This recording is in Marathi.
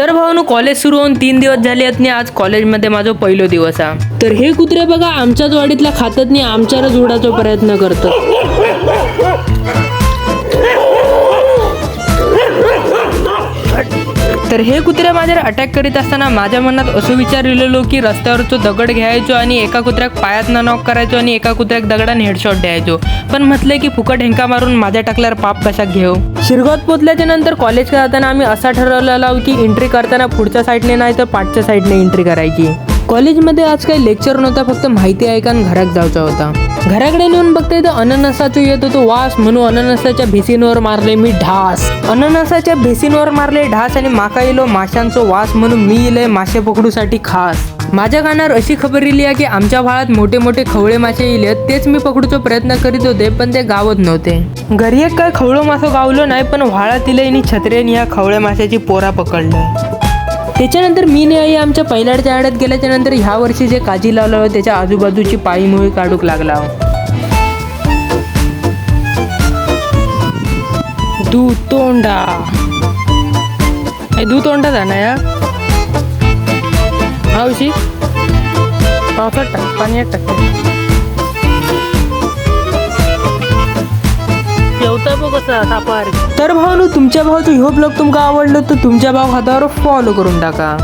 तर भावानो, कॉलेज सुरू होऊन 3 दिवस झाले आहेत आणि आज कॉलेजमध्ये माझा पहिला दिवस आहे. तर हे कुत्रे बघा आमच्याच वाडीतल्या खातात नाही आमच्यावरच उडायचा प्रयत्न करतात. तर हे कुत्रे माझ्यावर अटॅक करीत असताना माझ्या मनात असं विचार इलेलो की रस्त्यावरचो दगड घ्यायचो आणि एका कुत्र्याक पायातनं नॉक करायचो आणि एका कुत्र्याक दगडाने हेडशॉट द्यायचो. पण म्हटलं की फुकट हेंका मारून माझ्या टाकल्यावर पाप कशा घेऊ. शिरगावात पोचल्याच्या नंतर कॉलेज जाताना आम्ही असा ठरवलेला की एंट्री करताना पुढच्या साईडने नाही तर पाठच्या साईडने एंट्री करायची. कॉलेजमध्ये आज काही लेक्चर नव्हता, फक्त माहिती ऐका आणि घरात जायचा होता. घराकडे नेऊन बघते तर अननसाचं येत होतो वास, म्हणून अननसाच्या भिसींवर मारले मी ढास. अननसाच्या भिसींवर मारले ढास आणि माका इलो माशांचो वास, म्हणून मी इले मासे पकडूसाठी खास. माझ्या कानावर अशी खबर इली आहे की आमच्या भाळात मोठे मोठे खवळे मासे इले, तेच मी पकडूचा प्रयत्न करीत होते पण ते गावत नव्हते. घरी एक काय खवळं मासं गावलं नाही, पण व्हाळात इले आणि छत्र्याने ह्या खवळे माशाची पोरा पकडलं. त्याच्यानंतर मी नाही आमच्या पहिल्याच्या आड्यात गेल्याच्या नंतर ह्या वर्षी जे काजी लावलं त्याच्या आजूबाजूची पाळीमुळे काढूक लागला. दुतोंडा दुतोंडा जाणार या मावशी पावसात टाक पाण्यात टाक जेवता बघ कसा सापार. तर भावानो, तुमच्या भावाचं ह्यो ब्लॉग तुमका आवडलं तर तुमच्या भाव हातावर फॉलो करून टाका.